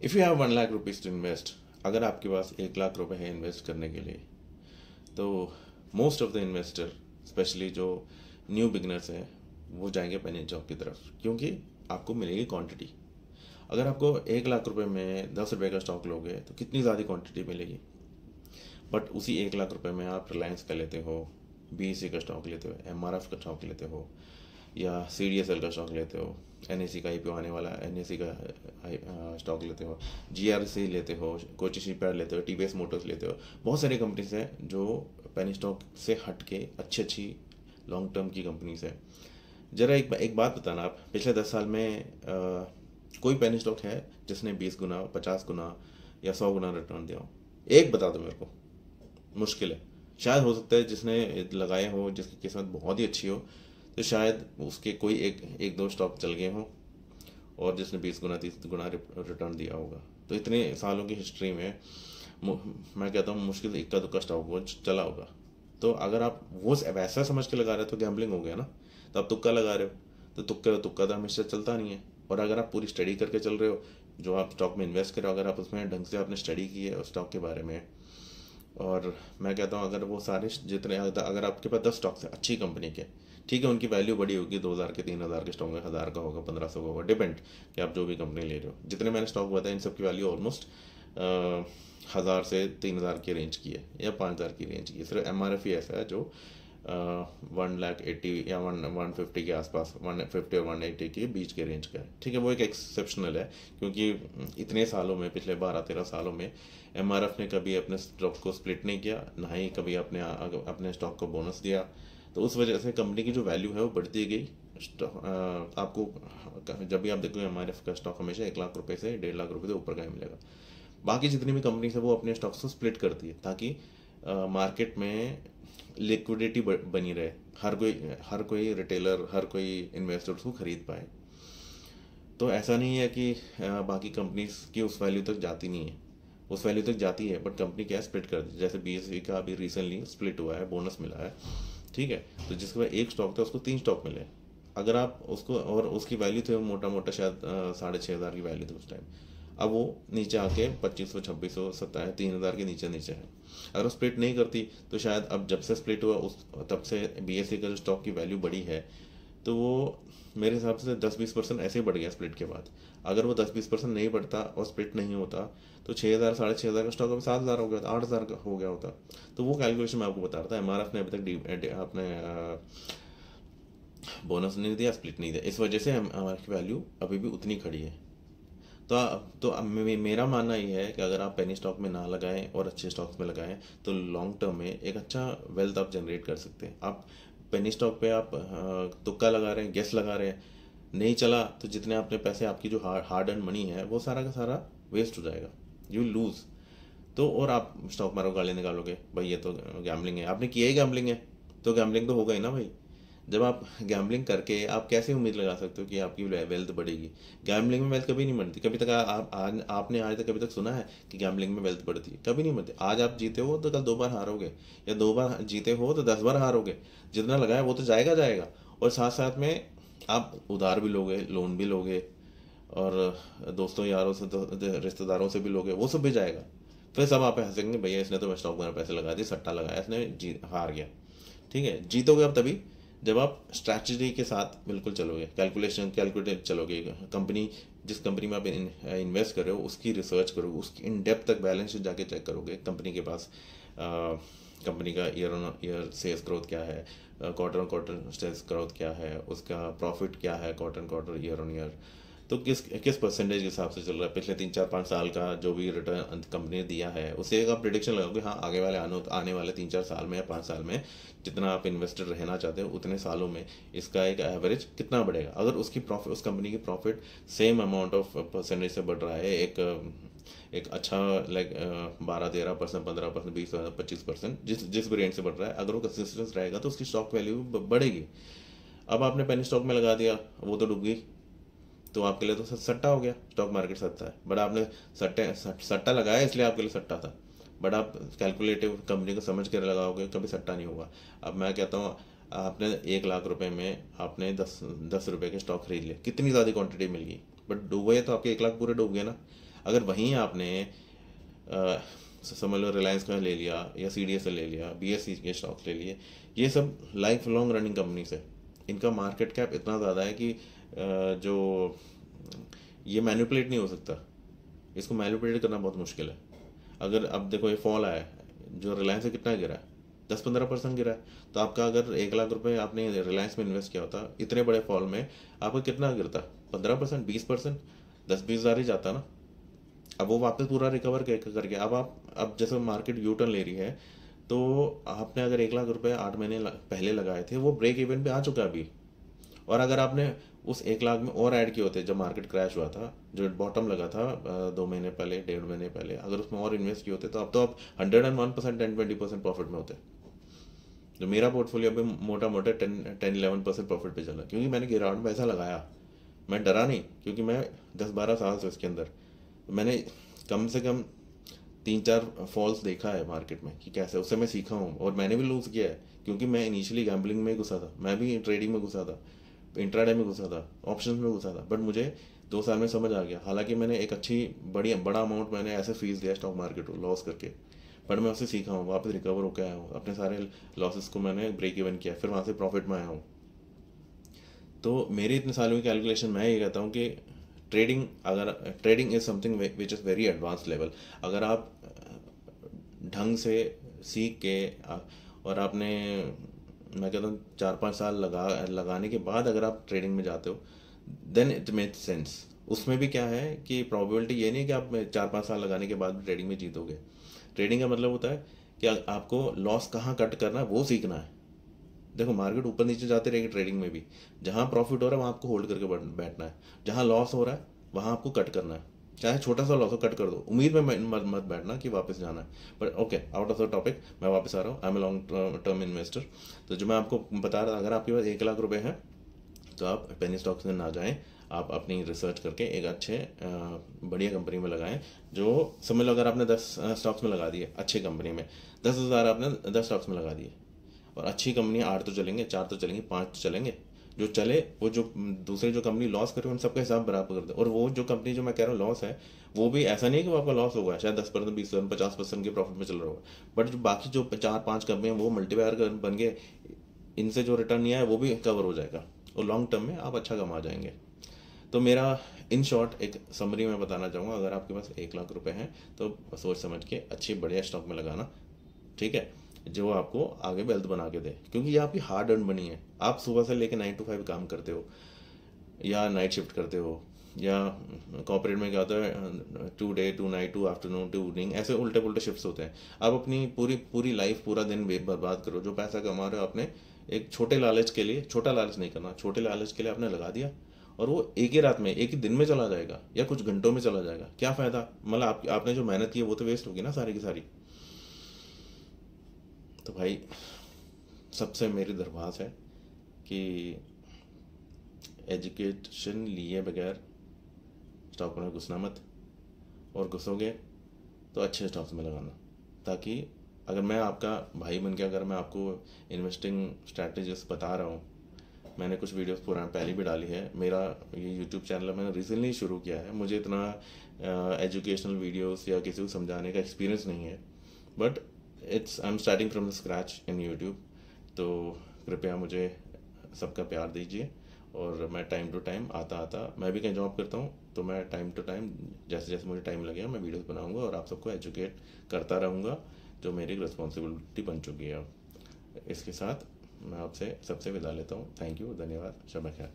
If you have 1 lakh rupees to invest, अगर आपके पास 1 लाख रुपए है इन्वेस्ट करने के लिए, तो most of the investor, specially जो न्यू बिगनर्स हैं, वो जाएंगे पेनी स्टॉक की तरफ, क्योंकि आपको मिलेगी क्वांटिटी। अगर आपको 1 लाख रुपए में 10 रुपए का स्टॉक लोगे तो कितनी ज़्यादा क्वांटिटी मिलेगी। बट उसी 1 लाख रुपए में आप रिलायंस का लेते हो, BEC का स्टॉक लेते हो, MRF का स्टॉक लेते हो, या CDSL का स्टॉक लेते हो, NSE का IPO आने वाला NSE का स्टॉक लेते हो, GRC लेते हो, कोची शिपयार्ड लेते हो, TVS मोटर्स लेते हो। बहुत सारी कंपनीज हैं जो पेनी स्टॉक से हट के अच्छी अच्छी लॉन्ग टर्म की कंपनीज है। जरा एक बात बताना, आप पिछले 10 साल में कोई पेनी स्टॉक है जिसने 20 गुना, 50 गुना या 100 गुना रिटर्न दिया हो? एक बता दो मेरे को। मुश्किल है। शायद हो सकता है जिसने लगाए हो, जिसकी किस्मत बहुत ही अच्छी हो, तो शायद उसके कोई एक दो स्टॉक चल गए हों और जिसने 20 गुना, 30 गुना रिटर्न दिया होगा। तो इतने सालों की हिस्ट्री में मैं कहता हूँ मुश्किल से इक्का दुक्का स्टॉक वो चला होगा। तो अगर आप वो वैसा समझ के लगा रहे हो तो गैम्बलिंग हो गया ना। तो आप तुक्का लगा रहे हो, तो तुक्का तो हमेशा चलता नहीं है। और अगर आप पूरी स्टडी करके चल रहे हो, जो आप स्टॉक में इन्वेस्ट कर रहे हो, अगर आप उसमें ढंग से आपने स्टडी की है उस स्टॉक के बारे में, और मैं कहता हूँ अगर वो सारे जितने, अगर आपके पास 10 स्टॉक्स हैं अच्छी कंपनी के, ठीक है, उनकी वैल्यू बड़ी होगी, 2000 के, 3000 के स्टॉक में 1000 का होगा, 1500 का होगा, डिपेंड कि आप जो भी कंपनी ले रहे हो। जितने मैंने स्टॉक बताए इन सब की वैल्यू ऑलमोस्ट 1000 से 3000 की रेंज की है, या 5000 की रेंज की है। सिर्फ MRF ही ऐसा है जो 1,80,000 या 150 के आसपास, 150 और 180 के बीच के रेंज का है। ठीक है, वो एक एक्सेप्शनल है, क्योंकि इतने सालों में, पिछले 12-13 सालों में MRF ने कभी अपने स्टॉक को स्प्लिट नहीं किया, ना ही कभी अपने स्टॉक को बोनस दिया। तो उस वजह से कंपनी की जो वैल्यू है वो बढ़ती गई। आपको जब भी आप देखोगे MRF का स्टॉक हमेशा 1 लाख रुपए से 1.5 लाख रुपए से ऊपर का ही मिलेगा। बाकी जितनी भी कंपनी है वो अपने स्टॉक्स को स्प्लिट करती है, ताकि मार्केट में लिक्विडिटी बनी रहे, हर कोई रिटेलर, हर कोई इन्वेस्टर उसको खरीद पाए। तो ऐसा नहीं है कि बाकी कंपनीज की उस वैल्यू तक जाती नहीं है, उस वैल्यू तक जाती है, बट कंपनी क्या स्प्लिट कर दी। जैसे BSE का अभी रिसेंटली स्प्लिट हुआ है, बोनस मिला है, ठीक है। तो जिसके पास एक स्टॉक था उसको 3 स्टॉक मिले। अगर आप उसको, और उसकी वैल्यू थी मोटा मोटा शायद 6,500 की वैल्यू थी उस टाइम। अब वो नीचे आके 2500, 2600, 3000 के नीचे नीचे है। अगर वो स्प्लिट नहीं करती तो शायद, अब जब से स्प्लिट हुआ उस तब से BSE का जो स्टॉक की वैल्यू बढ़ी है, तो वो मेरे हिसाब से 10-20% ऐसे ही बढ़ गया स्प्लिट के बाद। अगर वो 10-20% नहीं बढ़ता और स्प्लिट नहीं होता तो 6,000, 6,500 का स्टॉक अभी 7,000 हो गया होता, 8,000 का हो गया होता। तो वो कैलकुलेशन मैं आपको बता रहा था। MRF ने अभी तक अपने बोनस नहीं दिया, स्प्लिट नहीं दिया, इस वजह से MRF की वैल्यू अभी भी उतनी खड़ी है। तो अब मेरा मानना ये है कि अगर आप पेनी स्टॉक में ना लगाएं और अच्छे स्टॉक्स में लगाएं, तो लॉन्ग टर्म में एक अच्छा वेल्थ आप जनरेट कर सकते हैं। आप पेनी स्टॉक पे आप तुक्का लगा रहे हैं, गेस लगा रहे हैं, नहीं चला तो जितने आपने पैसे, आपकी जो हार्ड अर्न मनी है, वो सारा का सारा वेस्ट हो जाएगा, यू लूज। तो और आप स्टॉक मार्केट गाली निकालोगे, भाई ये तो गैम्बलिंग है, आपने किया ही गैम्बलिंग है, तो गैम्बलिंग तो होगा ही ना भाई। जब आप गैम्बलिंग करके आप कैसे उम्मीद लगा सकते हो कि आपकी वेल्थ बढ़ेगी? गैम्बलिंग में वेल्थ कभी नहीं बढ़ती। कभी तक आपने आज तक कभी तक सुना है कि गैम्बलिंग में वेल्थ बढ़ती है? कभी नहीं बढ़ती। आज आप जीते हो तो कल 2 बार हारोगे, या 2 बार जीते हो तो 10 बार हारोगे। जितना लगाया वो तो जाएगा जाएगा, और साथ साथ में आप उधार भी लोगे, लोन भी लोगे, और दोस्तों यारों से, रिश्तेदारों से भी लोगे, वो सब भी जाएगा। फिर सब आप हंसेंगे, भैया इसने तो स्टॉक में पैसे लगा दिए, सट्टा लगाया, इसने हार गया। ठीक है, जीतोगे अब तभी जब आप स्ट्रैटेजी के साथ बिल्कुल चलोगे, कैलकुलेट चलोगे। जिस कंपनी में आप इन्वेस्ट कर रहे हो उसकी रिसर्च करोगे, उसकी इन डेप्थ तक बैलेंस शीट जाके चेक करोगे, कंपनी के पास कंपनी का year on year sales growth क्या है, quarter on quarter sales growth क्या है, उसका प्रॉफिट क्या है quarter on quarter, year on year, तो किस परसेंटेज के हिसाब से चल रहा है, पिछले 3-4-5 साल का जो भी रिटर्न कंपनी ने दिया है, उससे एक आप प्रिडिक्शन लगाओगे, हाँ आगे वाले आने वाले 3-4 साल में या 5 साल में जितना आप इन्वेस्टर रहना चाहते हो उतने सालों में इसका एक एवरेज कितना बढ़ेगा। अगर उस कंपनी की profit same amount of percentage से बढ़ रहा है, एक अच्छा, लाइक 12-13%, 15%, 20%, 25%, जिस भी रेंज से बढ़ रहा है, अगर वो कंसिस्टेंस रहेगा तो उसकी स्टॉक वैल्यू बढ़ेगी। अब आपने पेनी स्टॉक में लगा दिया, वो तो डूब गई, तो आपके लिए तो सट्टा हो गया, स्टॉक मार्केट सट्टा है, बट आपने सट्टा लगाया इसलिए आपके लिए सट्टा था। बट आप कैलकुलेटिव कंपनी को समझ कर लगाओगे, कभी सट्टा नहीं होगा। अब मैं कहता हूँ, आपने 1 लाख रुपए में आपने 10 रुपए के स्टॉक खरीद लिए, कितनी ज़्यादा क्वांटिटी मिल गई, बट डूबे तो आपके 1 लाख पूरे डूब गए ना। अगर वहीं आपने समझ लो रिलायंस का ले लिया या CDSL ले लिया, BSE के स्टॉक्स ले लिए, ये सब लाइफ लॉन्ग रनिंग कंपनीज है। इनका मार्केट कैप इतना ज़्यादा है कि जो ये मैनिपुलेट नहीं हो सकता, इसको मैनिपुलेट करना बहुत मुश्किल है। अगर अब देखो ये फॉल आया है, जो रिलायंस है कितना गिरा है, 10-15% गिरा है। तो आपका अगर 1 लाख रुपए आपने रिलायंस में इन्वेस्ट किया होता, इतने बड़े फॉल में आपका कितना गिरता, 15%, 20%, 10-20 हज़ार ही जाता ना। अब वो वापस पूरा रिकवर करके अब जैसे मार्केट यू टर्न ले रही है, तो आपने अगर 1 लाख रुपए 8 महीने पहले लगाए थे, वो ब्रेक इवन पे आ चुका है अभी। और अगर आपने उस 1 लाख में और ऐड किए होते जब मार्केट क्रैश हुआ था, जो बॉटम लगा था 2 महीने पहले, 1.5 महीने पहले, अगर उसमें और इन्वेस्ट किए होते तो अब तो आप 101%, 10-20% प्रॉफिट में होते। जो मेरा पोर्टफोलियो अभी मोटा मोटा 10-11% प्रॉफिट पे चला, क्योंकि मैंने गिरावट में पैसा लगाया। मैं डरा नहीं, क्योंकि मैं 10-12 साल से इसके अंदर, मैंने कम से कम 3-4 फॉल्स देखा है मार्केट में कि कैसे, उससे मैं सीखा हूँ। और मैंने भी लूज़ किया है, क्योंकि मैं इनिशियली गैम्बलिंग में घुसा था, मैं भी ट्रेडिंग में घुसा था, इंट्राडे में घुसा था, ऑप्शंस में घुसा था। बट मुझे 2 साल में समझ आ गया। हालांकि मैंने एक बड़ा अमाउंट मैंने ऐसे फीस दिया स्टॉक मार्केट को लॉस करके, बट मैं उससे सीखा हूँ, वापस रिकवर होकर आया हूँ, अपने सारे लॉसेस को मैंने ब्रेक इवन किया, फिर वहाँ से प्रॉफिट में आया हूँ। तो मेरी इतने सालों की कैलकुलेशन, मैं ये कहता हूँ कि trading is something which is very advance level. अगर आप ढंग से सीख के और आपने, मैं कहता हूँ 4-5 साल लगाने के बाद अगर आप ट्रेडिंग में जाते हो, देन इट मेक्स सेंस। उसमें भी क्या है कि प्रोबेबिलिटी ये नहीं कि आप 4-5 साल लगाने के बाद भी ट्रेडिंग में जीतोगे। ट्रेडिंग का मतलब होता है कि आपको लॉस कहाँ कट करना है वो सीखना है। देखो मार्केट ऊपर नीचे जाते रहेगी, ट्रेडिंग में भी जहाँ प्रॉफिट हो रहा है वहाँ आपको होल्ड करके बैठना है, जहाँ लॉस हो रहा है वहाँ आपको कट करना है, चाहे छोटा सा लॉस हो कट कर दो, उम्मीद में मत बैठना कि वापस जाना है। But okay, out of the topic, मैं वापस आ रहा हूँ। I am a long term investor. तो जो मैं आपको बता रहा था, अगर आपके पास 1 लाख रुपए हैं तो आप पेनी स्टॉक्स में ना जाएं, आप अपनी रिसर्च करके एक अच्छे बढ़िया कंपनी में लगाएं। जो समझ लो अगर आपने 10 स्टॉक्स में लगा दिए अच्छी कंपनी में, 10,000 आपने 10 स्टॉक्स में लगा दिए, और अच्छी कंपनी 8 तो चलेंगे, 4 तो चलेंगे, 5 तो चलेंगे। जो चले वो, जो दूसरे जो कंपनी लॉस करे उन सबका हिसाब बराबर कर दे। और वो जो कंपनी जो मैं कह रहा हूँ लॉस है, वो भी ऐसा नहीं है कि वो आपका लॉस होगा, शायद 10%, 20%, 50% के प्रॉफिट में चल रहा होगा, बट जो बाकी जो 4-5 कंपनी है वो मल्टीप्लायर बन गए, इनसे जो रिटर्न नहीं आया वो भी कवर हो जाएगा, और लॉन्ग टर्म में आप अच्छा कमा जाएंगे। तो मेरा इन शॉर्ट एक समरी में बताना चाहूँगा, अगर आपके पास 1 लाख रुपए हैं तो सोच समझ के अच्छी बढ़िया स्टॉक में लगाना, ठीक है, जो आपको आगे वेल्थ बना के दे। क्योंकि ये आपकी हार्ड अर्न मनी है। आप सुबह से लेकर 9 to 5 काम करते हो, या नाइट शिफ्ट करते हो, या कॉर्पोरेट में क्या होता है 2 डे 2 नाइट 2 आफ्टरनून 2 इवनिंग, ऐसे उल्टे पुल्टे शिफ्ट्स होते हैं। आप अपनी पूरी लाइफ, पूरा दिन बर्बाद करो। जो पैसा कमा रहे हो आपने एक छोटे लालच के लिए, छोटा लालच नहीं करना, छोटे लालच के लिए आपने लगा दिया, और वो एक ही रात में, एक ही दिन में चला जाएगा, या कुछ घंटों में चला जाएगा। क्या फ़ायदा? मतलब आपने जो मेहनत की है वो तो वेस्ट होगी ना सारी की सारी। तो भाई सबसे मेरी दरख्वास्त है कि एजुकेशन लिए बगैर स्टॉक में घुसना मत, और घुसोगे तो अच्छे स्टॉक्स में लगाना, ताकि अगर मैं आपका भाई बन के अगर मैं आपको इन्वेस्टिंग स्ट्रैटेजीज बता रहा हूँ, मैंने कुछ वीडियोस पुराने पहले भी डाली है। मेरा ये यूट्यूब चैनल मैंने रिसेंटली शुरू किया है, मुझे इतना एजुकेशनल वीडियोस या किसी को समझाने का एक्सपीरियंस नहीं है, but I am starting from the scratch in YouTube. तो कृपया मुझे सबका प्यार दीजिए, और मैं टाइम टू टाइम आता मैं भी कहीं जॉब करता हूँ, तो मैं टाइम टू टाइम जैसे जैसे मुझे टाइम लगेगा मैं वीडियोस बनाऊंगा और आप सबको एजुकेट करता रहूँगा, जो मेरी रिस्पॉन्सिबिलिटी बन चुकी है अब। इसके साथ मैं आपसे सबसे विदा लेता हूँ। थैंक यू, धन्यवाद, शब ख़ैर।